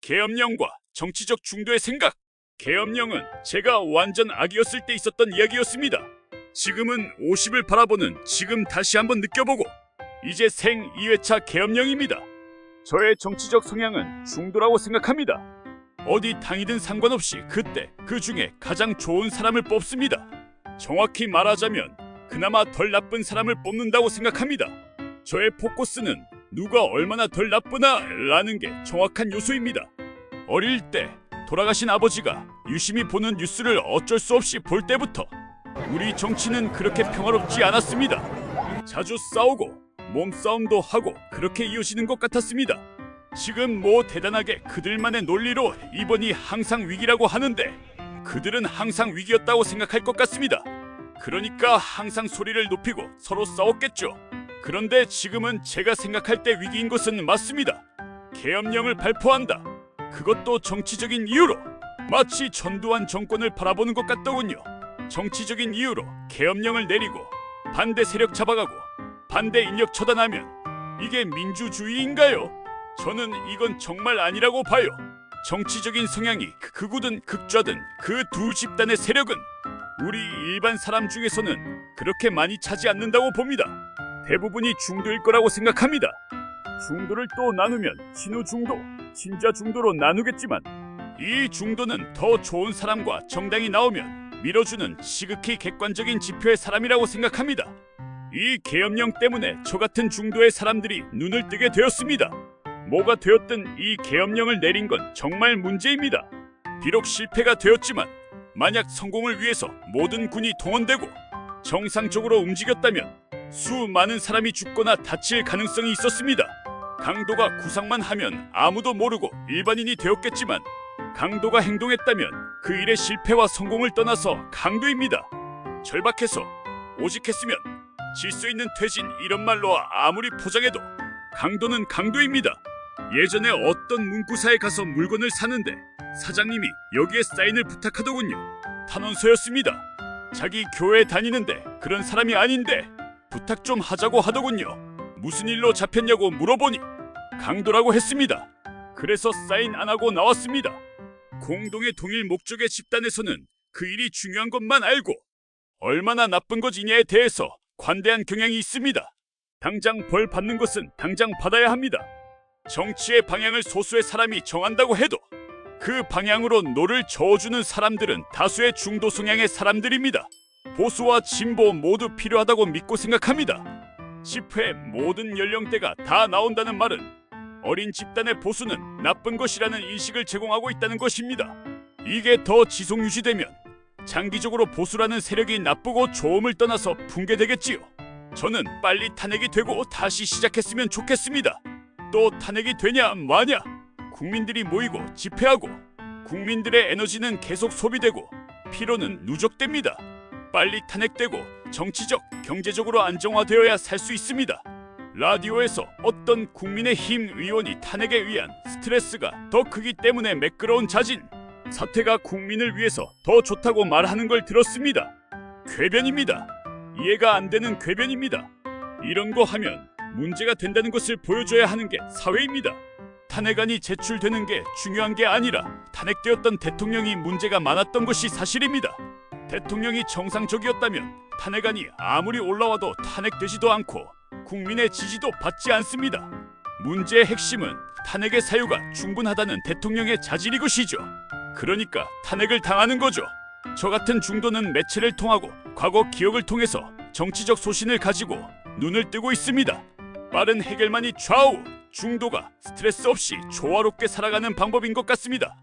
계엄령과 정치적 중도의 생각. 계엄령은 제가 완전 아기였을 때 있었던 이야기였습니다. 지금은 50을 바라보는 지금 다시 한번 느껴보고 이제 생 2회차 계엄령입니다. 저의 정치적 성향은 중도라고 생각합니다. 어디 당이든 상관없이 그때 그 중에 가장 좋은 사람을 뽑습니다. 정확히 말하자면 그나마 덜 나쁜 사람을 뽑는다고 생각합니다. 저의 포커스는 누가 얼마나 덜 나쁘나 라는 게 정확한 요소입니다. 어릴 때 돌아가신 아버지가 유심히 보는 뉴스를 어쩔 수 없이 볼 때부터 우리 정치는 그렇게 평화롭지 않았습니다. 자주 싸우고 몸싸움도 하고 그렇게 이어지는 것 같았습니다. 지금 뭐 대단하게 그들만의 논리로 이번이 항상 위기라고 하는데 그들은 항상 위기였다고 생각할 것 같습니다. 그러니까 항상 소리를 높이고 서로 싸웠겠죠. 그런데 지금은 제가 생각할 때 위기인 것은 맞습니다. 계엄령을 발표한다. 그것도 정치적인 이유로 마치 전두환 정권을 바라보는 것 같더군요. 정치적인 이유로 계엄령을 내리고 반대 세력 잡아가고 반대 인력 처단하면 이게 민주주의인가요? 저는 이건 정말 아니라고 봐요. 정치적인 성향이 극우든 극좌든 그 두 집단의 세력은 우리 일반 사람 중에서는 그렇게 많이 차지 않는다고 봅니다. 대부분이 중도일 거라고 생각합니다. 중도를 또 나누면 친우 중도, 친자 중도로 나누겠지만 이 중도는 더 좋은 사람과 정당이 나오면 밀어주는 시극히 객관적인 지표의 사람이라고 생각합니다. 이 계엄령 때문에 저 같은 중도의 사람들이 눈을 뜨게 되었습니다. 뭐가 되었든 이 계엄령을 내린 건 정말 문제입니다. 비록 실패가 되었지만 만약 성공을 위해서 모든 군이 동원되고 정상적으로 움직였다면 수많은 사람이 죽거나 다칠 가능성이 있었습니다. 강도가 구상만 하면 아무도 모르고 일반인이 되었겠지만 강도가 행동했다면 그 일의 실패와 성공을 떠나서 강도입니다. 절박해서 오직했으면 질 수 있는 퇴진 이런 말로 아무리 포장해도 강도는 강도입니다. 예전에 어떤 문구사에 가서 물건을 사는데 사장님이 여기에 사인을 부탁하더군요. 탄원서였습니다. 자기 교회 다니는데 그런 사람이 아닌데 부탁 좀 하자고 하더군요. 무슨 일로 잡혔냐고 물어보니 강도라고 했습니다. 그래서 사인 안 하고 나왔습니다. 공동의 동일 목적의 집단에서는 그 일이 중요한 것만 알고 얼마나 나쁜 것이냐에 대해서 관대한 경향이 있습니다. 당장 벌 받는 것은 당장 받아야 합니다. 정치의 방향을 소수의 사람이 정한다고 해도 그 방향으로 노를 저어주는 사람들은 다수의 중도 성향의 사람들입니다. 보수와 진보 모두 필요하다고 믿고 생각합니다. 10회 모든 연령대가 다 나온다는 말은 어린 집단의 보수는 나쁜 것이라는 인식을 제공하고 있다는 것입니다. 이게 더 지속 유지되면 장기적으로 보수라는 세력이 나쁘고 좋음을 떠나서 붕괴되겠지요. 저는 빨리 탄핵이 되고 다시 시작했으면 좋겠습니다. 또 탄핵이 되냐 마냐 국민들이 모이고 집회하고 국민들의 에너지는 계속 소비되고 피로는 누적됩니다. 빨리 탄핵되고 정치적, 경제적으로 안정화되어야 살 수 있습니다. 라디오에서 어떤 국민의힘 의원이 탄핵에 의한 스트레스가 더 크기 때문에 매끄러운 자진, 사태가 국민을 위해서 더 좋다고 말하는 걸 들었습니다. 궤변입니다. 이해가 안 되는 궤변입니다. 이런 거 하면 문제가 된다는 것을 보여줘야 하는 게 사회입니다. 탄핵안이 제출되는 게 중요한 게 아니라 탄핵되었던 대통령이 문제가 많았던 것이 사실입니다. 대통령이 정상적이었다면 탄핵안이 아무리 올라와도 탄핵되지도 않고 국민의 지지도 받지 않습니다. 문제의 핵심은 탄핵의 사유가 충분하다는 대통령의 자질이 것이죠. 그러니까 탄핵을 당하는 거죠. 저 같은 중도는 매체를 통하고 과거 기억을 통해서 정치적 소신을 가지고 눈을 뜨고 있습니다. 빠른 해결만이 좌우 중도가 스트레스 없이 조화롭게 살아가는 방법인 것 같습니다.